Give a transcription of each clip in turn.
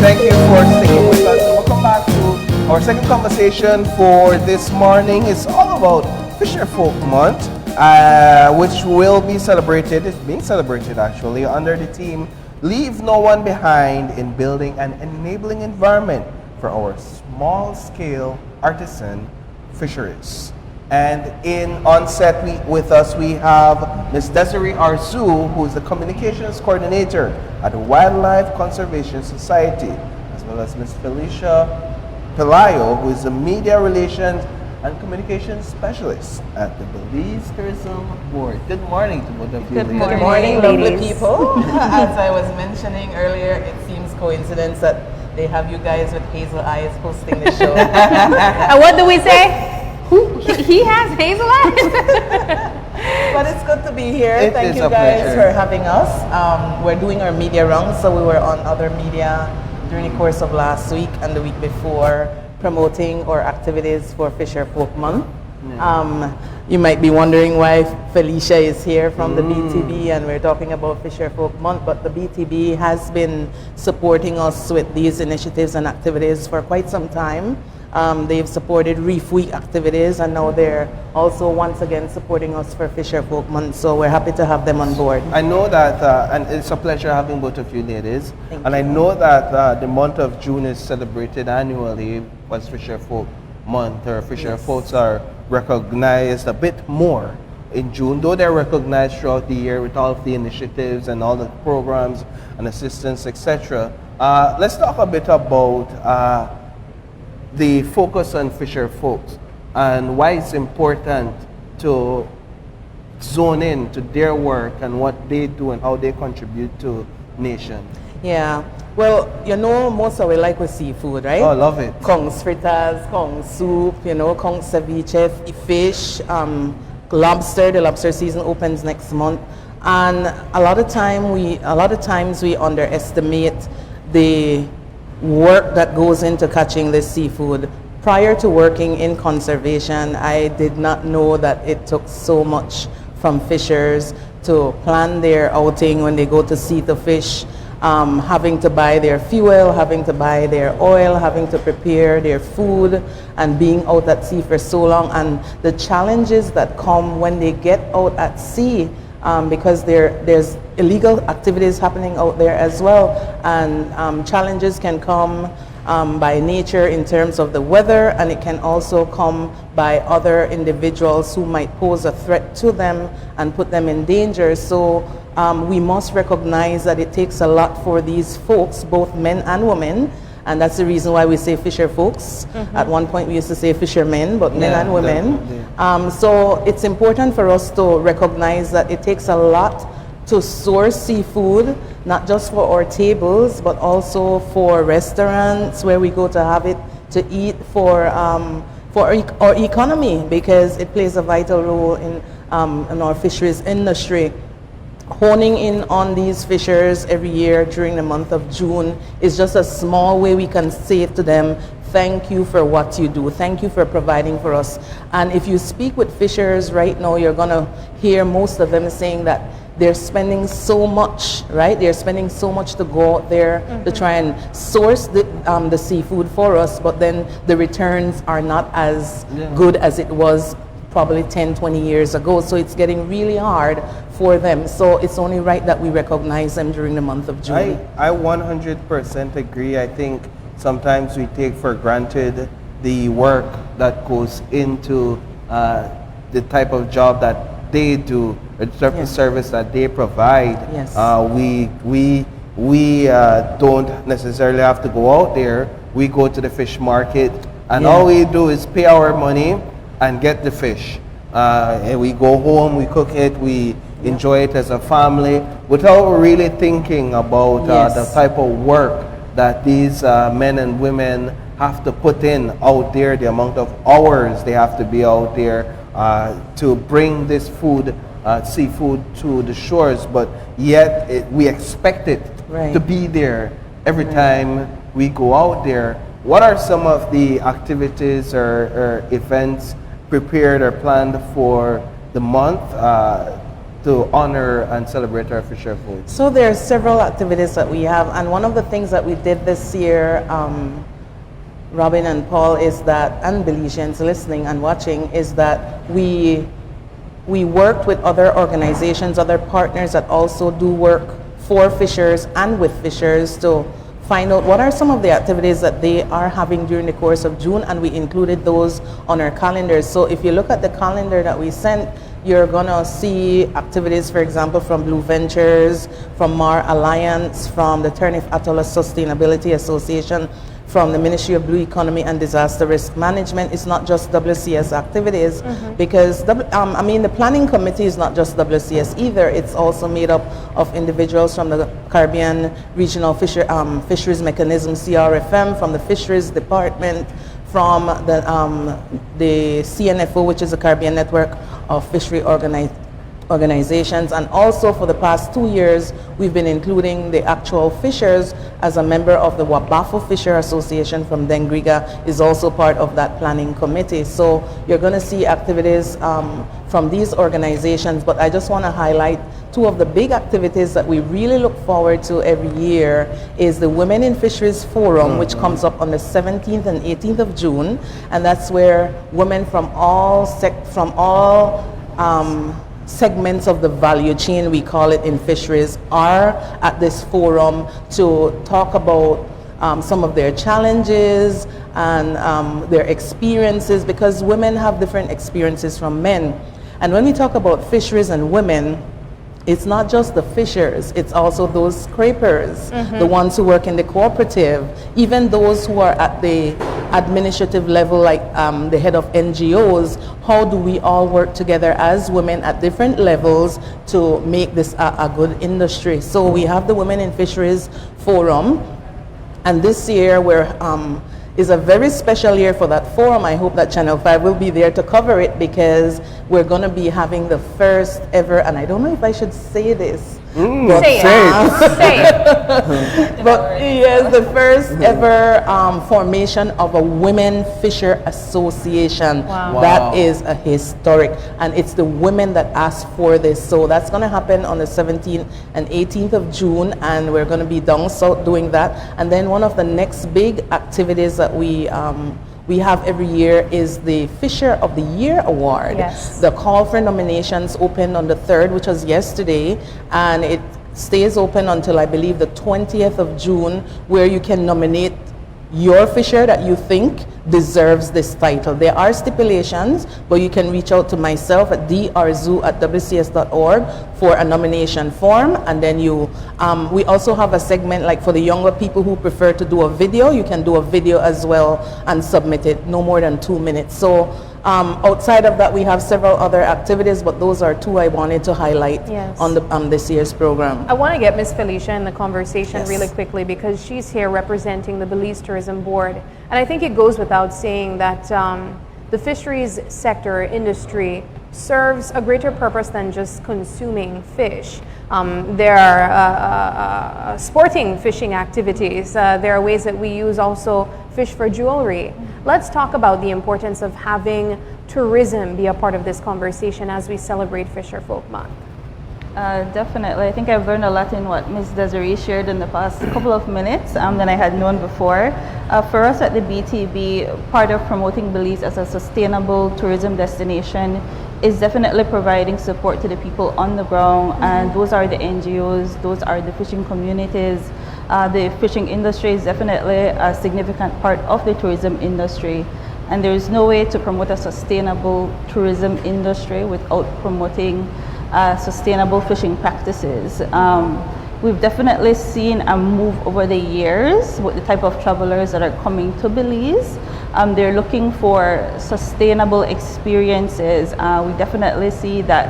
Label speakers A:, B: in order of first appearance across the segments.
A: Thank you for sticking with us. And welcome back to our second conversation for this morning. It's all about Fisherfolk Month, which will be celebrated, it's being celebrated actually, under the theme, Leave No One Behind in Building an Enabling Environment for Our Small-Scale Artisan Fisheries. And on set with us we have Ms. Desiree Arzu, who is the Communications Coordinator at the Wildlife Conservation Society, as well as Ms. Felicia Pelayo, who is the Media Relations and Communications Specialist at the Belize Tourism Board. Good morning to both of you.
B: Good morning, lovely
C: people. As I was mentioning earlier, it seems coincidence that they have you guys with hazel eyes hosting the show.
B: And what do we say? He has hazel eyes.
C: But it's good to be here.
A: It
C: Thank
A: is
C: you
A: a
C: guys
A: pleasure.
C: for having us. We're doing our media rounds, so we were on other media during the course of last week and the week before, promoting our activities for Fisherfolk Month. You might be wondering why Felicia is here from the BTB and we're talking about Fisherfolk Month, but the BTB has been supporting us with these initiatives and activities for quite some time. They've supported Reef Week activities, and now they're also once again supporting us for Fisherfolk Month, so we're happy to have them on board.
A: I know that, and it's a pleasure having both of you ladies.
C: Thank
A: and I
C: you.
A: know that the month of June is celebrated annually as Fisherfolk Month, or Fisherfolks are recognized a bit more in June, though they're recognized throughout the year with all of the initiatives and all the programs and assistance, etc. Let's talk a bit about the focus on fisherfolks and why it's important to zone in to their work and what they do and how they contribute to nation.
C: Yeah, well, you know, most of we like with seafood, right?
A: Oh, I love it.
C: Kongs fritters, Kong soup, you know, Kong ceviche, fish, lobster. The lobster season opens next month, and a lot of times we underestimate the work that goes into catching this seafood. Prior to working in conservation, I did not know that it took so much from fishers to plan their outing when they go to sea to fish, having to buy their fuel, having to buy their oil, having to prepare their food, and being out at sea for so long, and the challenges that come when they get out at sea, because there's illegal activities happening out there as well, and challenges can come by nature in terms of the weather, and it can also come by other individuals who might pose a threat to them and put them in danger. So we must recognize that it takes a lot for these folks, both men and women, and that's the reason why we say fisher folks. At one point we used to say fishermen, but men and women. So it's important for us to recognize that it takes a lot to source seafood, not just for our tables, but also for restaurants where we go to have it to eat, for our economy, because it plays a vital role in our fisheries industry. Honing in on these fishers every year during the month of June is just a small way we can say to them, thank you for what you do. Thank you for providing for us. And if you speak with fishers right now, you're going to hear most of them saying that they're spending so much, right? They're spending so much to go out there to try and source the seafood for us, but then the returns are not as good as it was probably 10, 20 years ago. So it's getting really hard for them. So it's only right that we recognize them during the month of June.
A: I 100% agree. I think sometimes we take for granted the work that goes into the type of job that they do, or the type of service that they provide.
C: Yes.
A: We don't necessarily have to go out there. We go to the fish market, and all we do is pay our money and get the fish. And we go home, we cook it, we enjoy it as a family without really thinking about the type of work that these men and women have to put in out there, the amount of hours they have to be out there to bring this food, seafood to the shores, but yet we expect it to be there every time we go out there. What are some of the activities or events prepared or planned for the month to honor and celebrate our fisher folk?
C: So there are several activities that we have, and one of the things that we did this year, Robin and Paul, is that, and Belizeans listening and watching, is that we worked with other organizations, other partners that also do work for fishers and with fishers to find out what are some of the activities that they are having during the course of June, and we included those on our calendars. So if you look at the calendar that we sent, you're gonna see activities, for example, from Blue Ventures, from Mar Alliance, from the Turnif Atoll Sustainability Association, from the Ministry of Blue Economy and Disaster Risk Management. It's not just WCS activities, because the planning committee is not just WCS either. It's also made up of individuals from the Caribbean Regional Fisheries Mechanism, CRFM, from the Fisheries Department, from the CNFO, which is the Caribbean Network of Fishery Organizations, and also for the past 2 years we've been including the actual fishers as a member of the Wabafo Fisher Association from Dengriga, is also part of that planning committee. So you're going to see activities from these organizations, but I just want to highlight two of the big activities that we really look forward to every year is the Women in Fisheries Forum, which comes up on the 17th and 18th of June, and that's where women from all segments of the value chain, we call it in fisheries, are at this forum to talk about some of their challenges and their experiences, because women have different experiences from men. And when we talk about fisheries and women, it's not just the fishers, it's also those scrapers, the ones who work in the cooperative, even those who are at the administrative level, like the head of NGOs. How do we all work together as women at different levels to make this a good industry? So we have the Women in Fisheries Forum, and this year is a very special year for that forum. I hope that Channel 5 will be there to cover it, because we're going to be having the first ever, and I don't know if I should say this.
B: Say it.
C: But yes, the first ever formation of a Women Fisher Association.
B: Wow.
C: That is a historic, and it's the women that asked for this. So that's going to happen on the 17th and 18th of June, and we're going to be down south doing that. And then one of the next big activities that we have every year is the Fisher of the Year Award.
B: Yes.
C: The call for nominations opened on the 3rd, which was yesterday, and it stays open until I believe the 20th of June, where you can nominate your fisher that you think deserves this title. There are stipulations, but you can reach out to myself at drzu@wcs.org for a nomination form, and then we also have a segment like for the younger people who prefer to do a video. You can do a video as well and submit it, no more than 2 minutes. So outside of that, we have several other activities, but those are two I wanted to highlight on this year's program.
B: I want to get Miss Felicia in the conversation
C: Yes.
B: really quickly, because she's here representing the Belize Tourism Board. And I think it goes without saying that the fisheries sector industry serves a greater purpose than just consuming fish. There are sporting fishing activities. There are ways that we use also fish for jewelry. Let's talk about the importance of having tourism be a part of this conversation as we celebrate Fisherfolk Month.
D: Definitely. I think I've learned a lot in what Ms. Desiree shared in the past couple of minutes than I had known before. For us at the BTB, part of promoting Belize as a sustainable tourism destination is definitely providing support to the people on the ground, and those are the NGOs, those are the fishing communities. The fishing industry is definitely a significant part of the tourism industry, and there is no way to promote a sustainable tourism industry without promoting sustainable fishing practices. We've definitely seen a move over the years with the type of travelers that are coming to Belize. They're looking for sustainable experiences. We definitely see that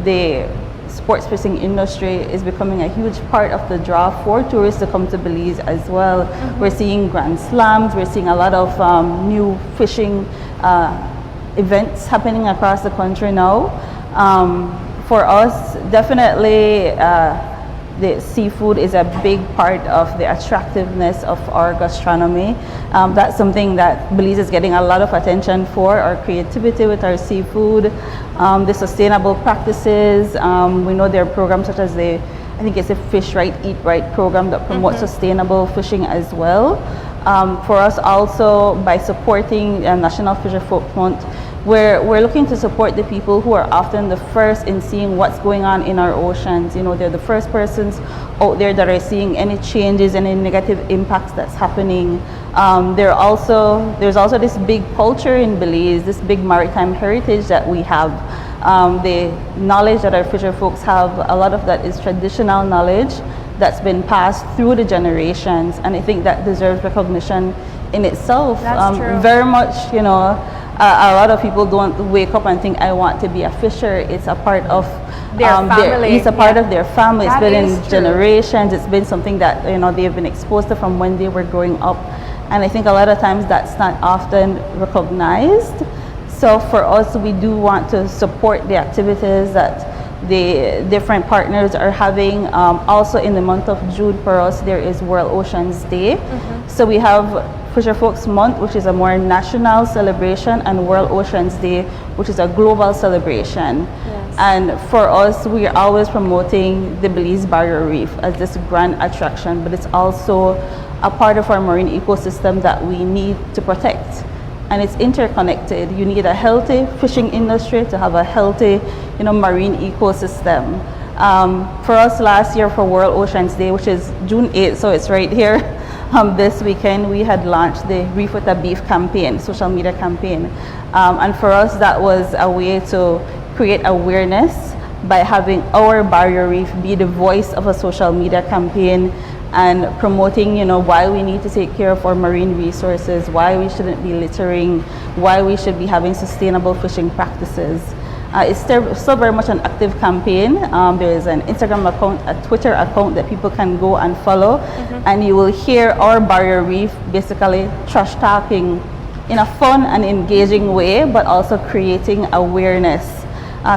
D: the sports fishing industry is becoming a huge part of the draw for tourists to come to Belize as well. We're seeing Grand Slams, we're seeing a lot of new fishing events happening across the country now. For us, definitely the seafood is a big part of the attractiveness of our gastronomy. That's something that Belize is getting a lot of attention for, our creativity with our seafood, the sustainable practices. We know there are programs such as I think it's a Fish Right, Eat Right program that promotes sustainable fishing as well. For us also, by supporting National Fisherfolk Month, we're looking to support the people who are often the first in seeing what's going on in our oceans. You know, they're the first persons out there that are seeing any changes, any negative impacts that's happening. There's also this big culture in Belize, this big maritime heritage that we have. The knowledge that our fisher folks have, a lot of that is traditional knowledge that's been passed through the generations, and I think that deserves recognition in itself.
B: That's true.
D: Very much, you know, a lot of people don't wake up and think, I want to be a fisher. It's a part of
B: their family.
D: It's a part of their family. It's
B: That
D: been
B: is
D: in
B: true.
D: generations. It's been something that, you know, they've been exposed to from when they were growing up. And I think a lot of times that's not often recognized. So for us, we do want to support the activities that the different partners are having. Also in the month of June for us, there is World Oceans Day. So we have Fisherfolk Month, which is a more national celebration, and World Oceans Day, which is a global celebration.
B: Yes.
D: And for us, we are always promoting the Belize Barrier Reef as this grand attraction, but it's also a part of our marine ecosystem that we need to protect. And it's interconnected. You need a healthy fishing industry to have a healthy, you know, marine ecosystem. For us last year for World Oceans Day, which is June 8th, so it's right here, this weekend, we had launched the Reef with a Beef campaign, social media campaign. And for us, that was a way to create awareness by having our barrier reef be the voice of a social media campaign and promoting, you know, why we need to take care of our marine resources, why we shouldn't be littering, why we should be having sustainable fishing practices. It's still very much an active campaign. There is an Instagram account, a Twitter account that people can go and follow, and you will hear our barrier reef basically trash talking in a fun and engaging way, but also creating awareness.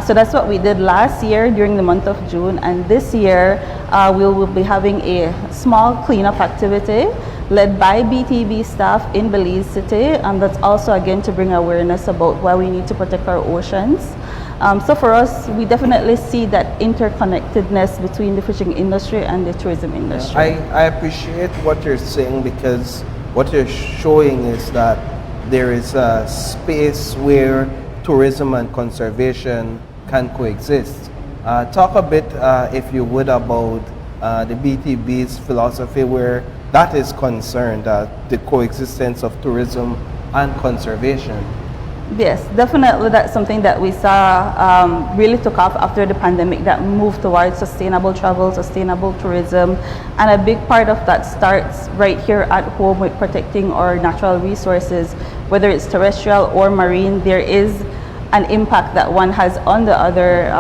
D: So that's what we did last year during the month of June, and this year we will be having a small cleanup activity led by BTB staff in Belize City, and that's also again to bring awareness about why we need to protect our oceans. So for us, we definitely see that interconnectedness between the fishing industry and the tourism industry.
A: I appreciate what you're saying, because what you're showing is that there is a space where tourism and conservation can coexist. Talk a bit, if you would, about the BTB's philosophy where that is concerned, the coexistence of tourism and conservation.
D: Yes, definitely that's something that we saw really took off after the pandemic, that moved towards sustainable travel, sustainable tourism, and a big part of that starts right here at home with protecting our natural resources, whether it's terrestrial or marine. There is an impact that one has on the other.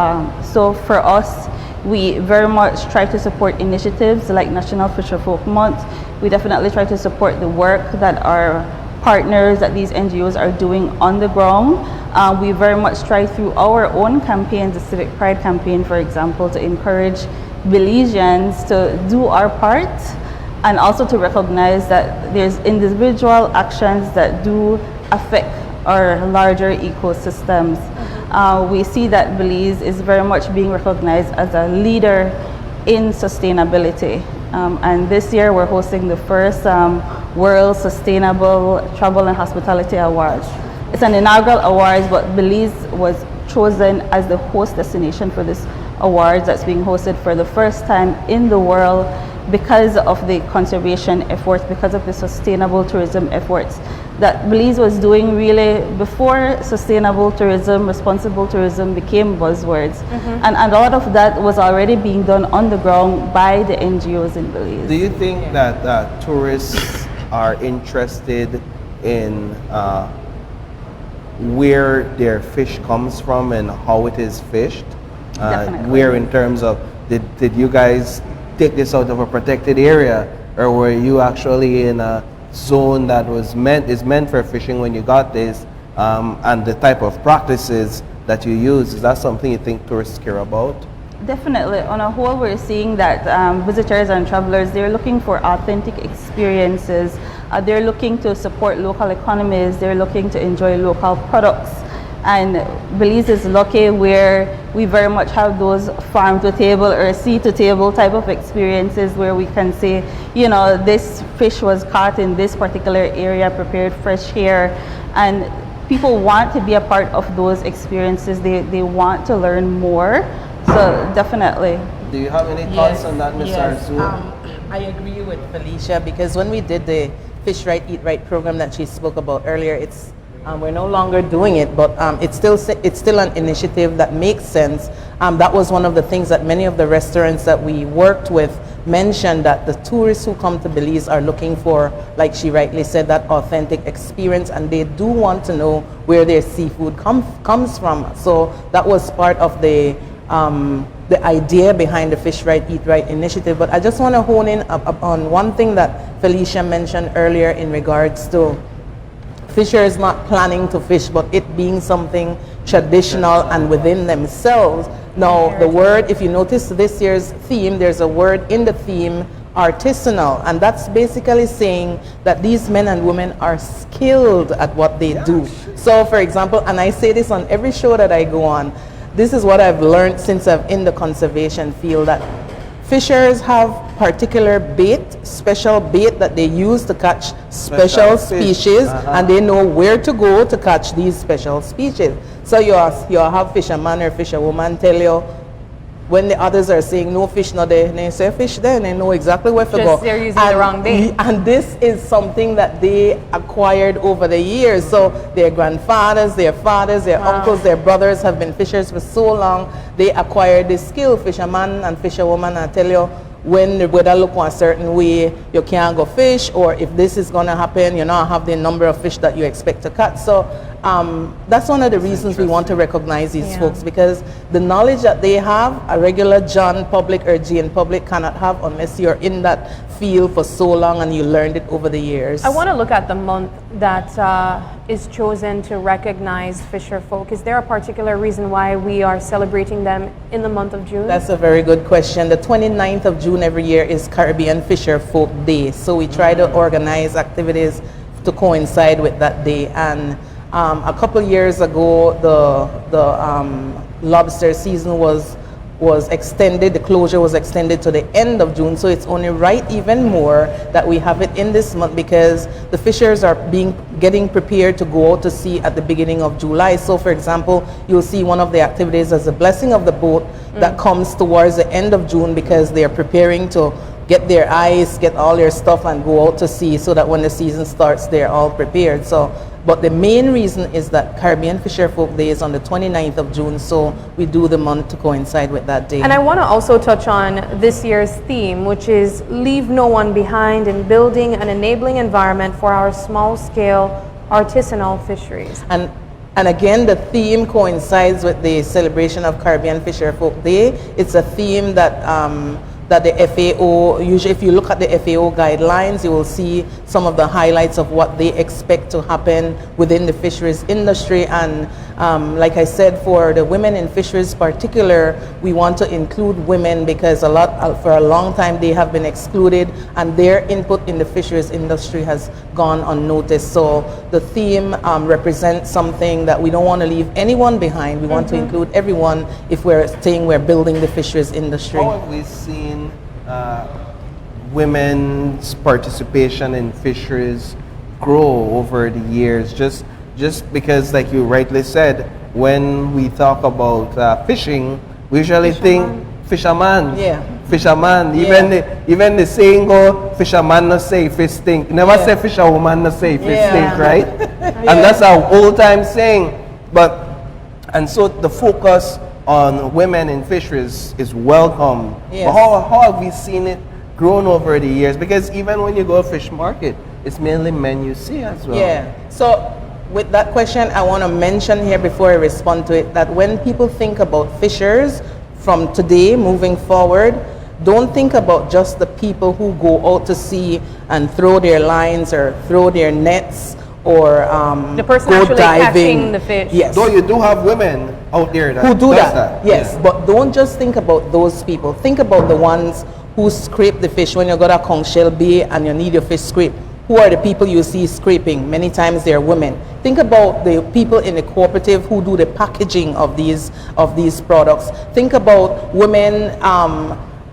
D: So for us, we very much try to support initiatives like National Fisherfolk Month. We definitely try to support the work that our partners, that these NGOs are doing on the ground. We very much try through our own campaigns, the Civic Pride campaign, for example, to encourage Belizeans to do our part, and also to recognize that there's individual actions that do affect our larger ecosystems. We see that Belize is very much being recognized as a leader in sustainability. And this year we're hosting the first World Sustainable Travel and Hospitality Awards. It's an inaugural awards, but Belize was chosen as the host destination for this awards that's being hosted for the first time in the world because of the conservation efforts, because of the sustainable tourism efforts that Belize was doing really before sustainable tourism, responsible tourism became buzzwords. And a lot of that was already being done on the ground by the NGOs in Belize.
A: Do you think that tourists are interested in where their fish comes from and how it is fished?
D: Definitely.
A: Where in terms of, did you guys take this out of a protected area, or were you actually in a zone that is meant for fishing when you got this, and the type of practices that you use, is that something you think tourists care about?
D: Definitely. On a whole, we're seeing that visitors and travelers, they're looking for authentic experiences. They're looking to support local economies. They're looking to enjoy local products. And Belize is lucky where we very much have those farm to table or sea to table type of experiences where we can say, you know, this fish was caught in this particular area, prepared fresh here. And people want to be a part of those experiences. They want to learn more. So definitely.
A: Do you have any thoughts on that, Ms. Arzu?
C: I agree with Felicia, because when we did the Fish Right, Eat Right program that she spoke about earlier, it's we're no longer doing it, but it's still an initiative that makes sense. That was one of the things that many of the restaurants that we worked with mentioned, that the tourists who come to Belize are looking for, like she rightly said, that authentic experience, and they do want to know where their seafood comes from. So that was part of the idea behind the Fish Right, Eat Right initiative. But I just want to hone in on one thing that Felicia mentioned earlier in regards to fishers not planning to fish, but it being something traditional and within themselves. Now, the word, if you notice this year's theme, there's a word in the theme, artisanal, and that's basically saying that these men and women are skilled at what they do. So, for example, and I say this on every show that I go on, this is what I've learned since I'm in the conservation field, that fishers have particular bait, special bait that they use to catch special species, and they know where to go to catch these special species. So you'll have fisherman or fisherwoman tell you, when the others are saying no fish not there, and they say fish there, and they know exactly where to go.
B: They're using the wrong bait.
C: And this is something that they acquired over the years. So their grandfathers, their fathers, their uncles, their brothers have been fishers for so long. They acquired this skill. Fisherman and fisherwoman, I tell you, when the weather look a certain way, you can't go fish, or if this is going to happen, you not have the number of fish that you expect to catch. So that's one of the reasons we want to recognize these folks, because the knowledge that they have, a regular John public or Jane public cannot have unless you're in that field for so long and you learned it over the years.
B: I want to look at the month that is chosen to recognize fisher folk. Is there a particular reason why we are celebrating them in the month of June?
C: That's a very good question. The 29th of June every year is Caribbean Fisher Folk Day. So we try to organize activities to coincide with that day. And a couple years ago, the lobster season was extended, the closure was extended to the end of June, so it's only right even more that we have it in this month, because the fishers are getting prepared to go out to sea at the beginning of July. So for example, you'll see one of the activities as the blessing of the boat that comes towards the end of June, because they're preparing to get their ice, get all their stuff and go out to sea, so that when the season starts, they're all prepared. So, but the main reason is that Caribbean Fisher Folk Day is on the 29th of June, so we do the month to coincide with that day.
B: And I want to also touch on this year's theme, which is Leave No One Behind in building an enabling environment for our small-scale artisanal fisheries.
C: And again, the theme coincides with the celebration of Caribbean Fisher Folk Day. It's a theme that that the FAO, usually if you look at the FAO guidelines, you will see some of the highlights of what they expect to happen within the fisheries industry. And like I said, for the women in fisheries particular, we want to include women, because for a long time they have been excluded and their input in the fisheries industry has gone unnoticed. So the theme represents something that we don't want to leave anyone behind. We want to include everyone if we're saying we're building the fisheries industry.
A: How have we seen women's participation in fisheries grow over the years? Just because, like you rightly said, when we talk about fishing, we usually think fisherman.
C: Yeah.
A: Fisherman.
C: Yeah.
A: Even the saying go, fisherman no say fish stink. Never say fisherwoman no say fish stink, right? And that's our old time saying. And so the focus on women in fisheries is welcome.
C: Yes.
A: But how have we seen it grown over the years? Because even when you go to fish market, it's mainly men you see as well.
C: Yeah. So with that question, I want to mention here before I respond to it, that when people think about fishers from today moving forward, don't think about just the people who go out to sea and throw their lines or throw their nets or
B: The person
C: go
B: actually
C: diving.
B: catching the fish.
C: Yes.
A: Though you do have women out there that
C: Who do
A: does
C: that. Yes,
A: Yeah.
C: but don't just think about those people. Think about the ones who scrape the fish when you go to Conchel Bay and you need your fish scraped. Who are the people you see scraping? Many times they're women. Think about the people in the cooperative who do the packaging of these products. Think about women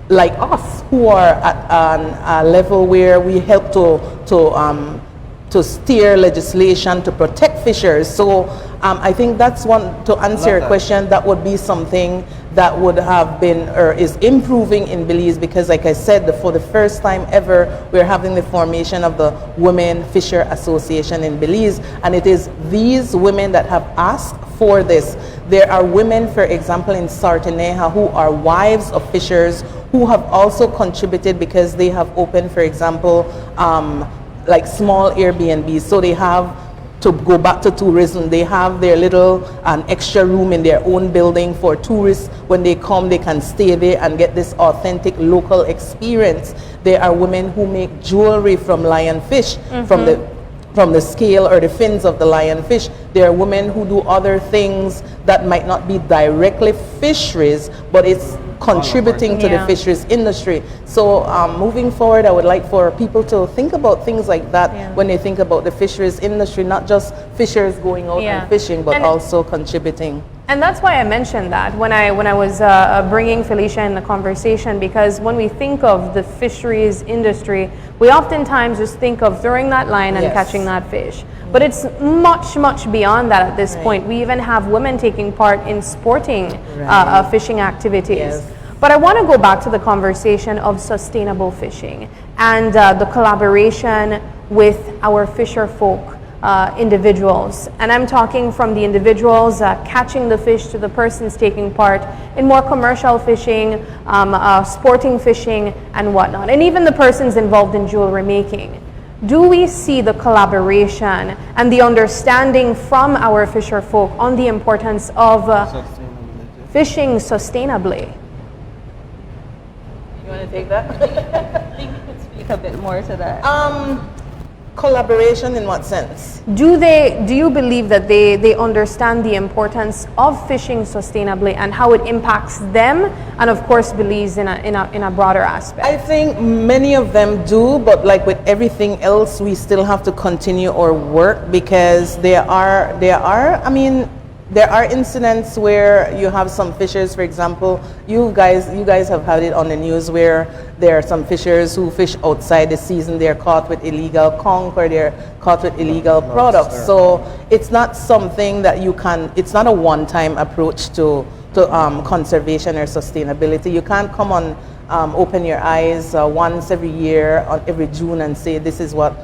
C: like us who are at a level where we help to steer legislation to protect fishers. So I think that's one, to answer your question, that would be something that would have been or is improving in Belize, because like I said, for the first time ever, we're having the formation of the Women Fisher Association in Belize, and it is these women that have asked for this. There are women, for example, in Sartaneja who are wives of fishers who have also contributed because they have opened, for example, like small Airbnbs. So they have, to go back to tourism, they have their little extra room in their own building for tourists. When they come, they can stay there and get this authentic local experience. There are women who make jewelry from lionfish, from the scale or the fins of the lionfish. There are women who do other things that might not be directly fisheries, but it's contributing to the fisheries industry. So moving forward, I would like for people to think about things like that when they think about the fisheries industry, not just fishers going out and fishing, but also contributing.
B: And that's why I mentioned that when I was bringing Felicia in the conversation, because when we think of the fisheries industry, we oftentimes just think of throwing that line and catching that fish. But it's much, much beyond that at this point. We even have women taking part in sporting fishing activities. But I want to go back to the conversation of sustainable fishing and the collaboration with our fisher folk individuals. And I'm talking from the individuals catching the fish to the persons taking part in more commercial fishing, sporting fishing, and whatnot, and even the persons involved in jewelry making. Do we see the collaboration and the understanding from our fisher folk on the importance of fishing sustainably?
C: You want to take that?
D: I think you could speak a bit more to that.
C: Collaboration in what sense?
B: Do you believe that they understand the importance of fishing sustainably and how it impacts them, and of course Belize in a broader aspect?
C: I think many of them do, but like with everything else, we still have to continue our work, because there are incidents where you have some fishers, for example, you guys have had it on the news where there are some fishers who fish outside the season, they're caught with illegal conch or they're caught with illegal products. So it's not something that it's not a one-time approach to conservation or sustainability. You can't come on, open your eyes once every year, every June, and say this is what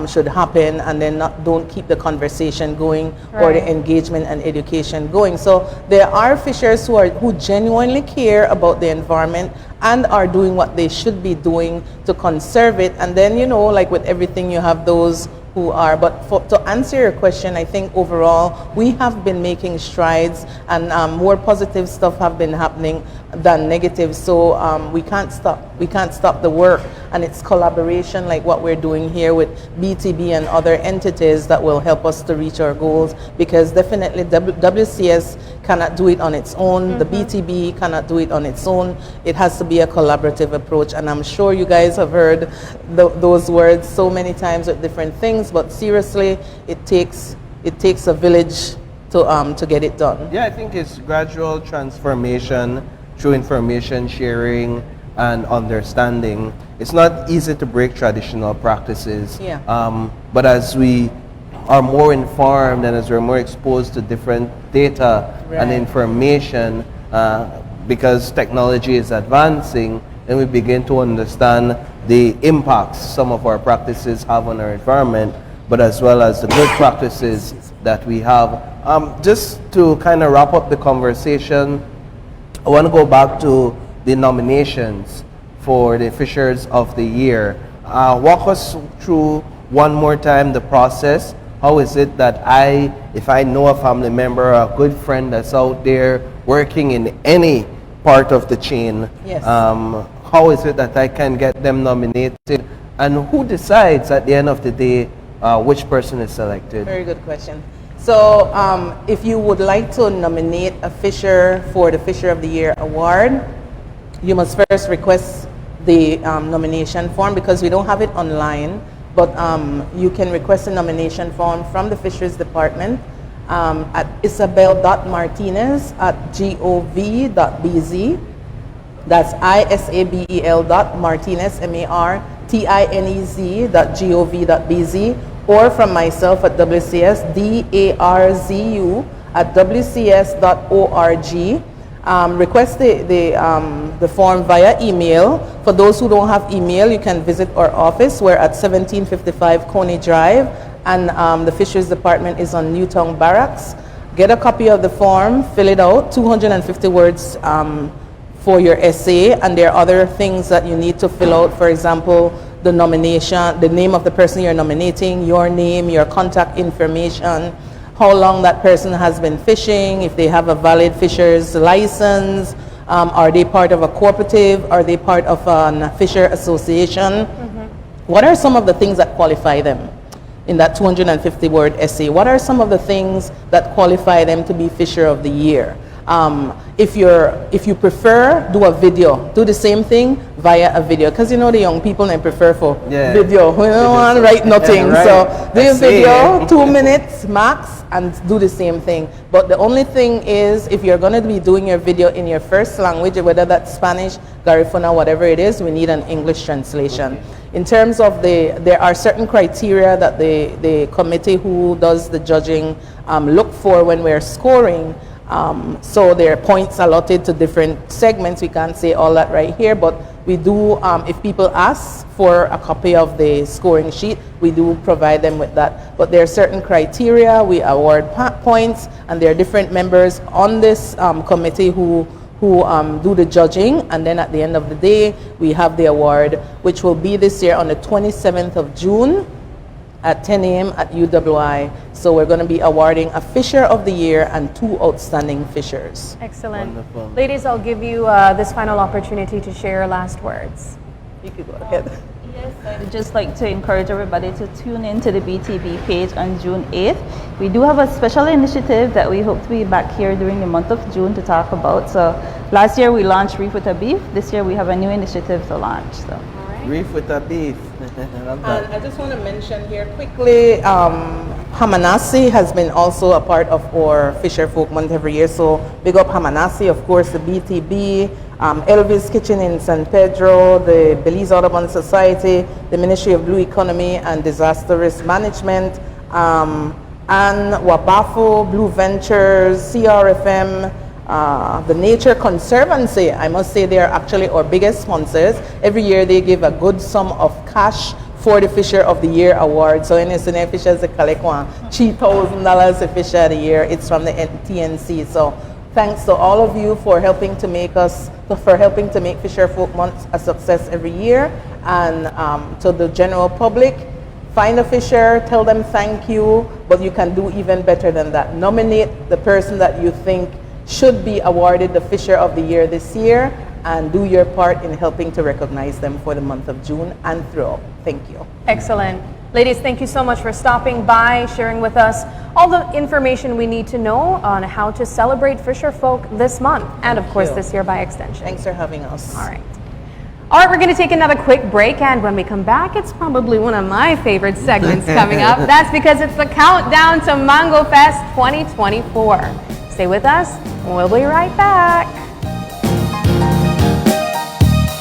C: should happen, and then don't keep the conversation going or the engagement and education going. So there are fishers who genuinely care about the environment and are doing what they should be doing to conserve it. And then, like with everything, you have those who are, but to answer your question, I think overall we have been making strides, and more positive stuff have been happening than negative. So we can't stop the work, and it's collaboration like what we're doing here with BTB and other entities that will help us to reach our goals, because definitely WCS cannot do it on its own. The BTB cannot do it on its own. It has to be a collaborative approach, and I'm sure you guys have heard those words so many times with different things, but seriously, it takes a village to get it done.
A: Yeah, I think it's gradual transformation through information sharing and understanding. It's not easy to break traditional practices, but as we are more informed and as we're more exposed to different data and information, because technology is advancing, then we begin to understand the impacts some of our practices have on our environment, but as well as the good practices that we have. Just to kind of wrap up the conversation, I want to go back to the nominations for the Fishers of the Year. Walk us through one more time the process. How is it that if I know a family member or a good friend that's out there working in any part of the chain, how is it that I can get them nominated? And who decides at the end of the day which person is selected?
C: Very good question. So if you would like to nominate a fisher for the Fisher of the Year award, you must first request the nomination form, because we don't have it online, but you can request a nomination form from the Fisheries Department at isabel.martinez@gov.bz. That's isabel.martinez, martinez.gov.bz, or from myself at WCS, darzu@wcs.org. Request the form via email. For those who don't have email, you can visit our office. We're at 1755 Coney Drive, and the Fisheries Department is on Newtown Barracks. Get a copy of the form, fill it out, 250 words for your essay, and there are other things that you need to fill out. For example, the nomination, the name of the person you're nominating, your name, your contact information, how long that person has been fishing, if they have a valid fisher's license, are they part of a cooperative, are they part of a fisher association? What are some of the things that qualify them in that 250-word essay? What are some of the things that qualify them to be Fisher of the Year? If you prefer, do a video. Do the same thing via a video, because you know the young people, they prefer for video. We don't want to write nothing.
A: Right.
C: So do a video, 2 minutes max, and do the same thing. But the only thing is, if you're going to be doing your video in your first language, whether that's Spanish, Garifuna, whatever it is, we need an English translation. In terms of there are certain criteria that the committee who does the judging look for when we're scoring. So there are points allotted to different segments. We can't say all that right here, but we do, if people ask for a copy of the scoring sheet, we do provide them with that. But there are certain criteria, we award points, and there are different members on this committee who do the judging, and then at the end of the day, we have the award, which will be this year on the 27th of June at 10 a.m. at UWI. So we're going to be awarding a Fisher of the Year and 2 outstanding fishers.
B: Excellent.
A: Wonderful.
B: Ladies, I'll give you this final opportunity to share your last words.
C: You could go ahead.
D: Yes, I'd just like to encourage everybody to tune in to the BTB page on June 8th. We do have a special initiative that we hope to be back here during the month of June to talk about. So last year we launched Reef with a Beef. This year we have a new initiative to launch. So.
A: Reef with a beef. Love that.
C: And I just want to mention here quickly, Hamanasi has been also a part of our Fisherfolk Month every year. So big up Hamanasi, of course, the BTB, Elvis Kitchen in San Pedro, the Belize Audubon Society, the Ministry of Blue Economy and Disaster Risk Management, and Wabafu, Blue Ventures, CRFM, the Nature Conservancy. I must say they are actually our biggest sponsors. Every year they give a good sum of cash for the Fisher of the Year award. So any fishers they collect $3,000 a Fisher of the Year. It's from the TNC. So thanks to all of you for helping to make Fisherfolk Month a success every year. And to the general public, find a fisher, tell them thank you, but you can do even better than that. Nominate the person that you think should be awarded the Fisher of the Year this year, and do your part in helping to recognize them for the month of June and throughout. Thank you.
B: Excellent. Ladies, thank you so much for stopping by, sharing with us all the information we need to know on how to celebrate Fisherfolk this month, and of course this year by extension.
C: Thanks for having us.
B: All right. All right, we're going to take another quick break, and when we come back, it's probably one of my favorite segments coming up. That's because it's the countdown to Mango Fest 2024. Stay with us, and we'll be right back.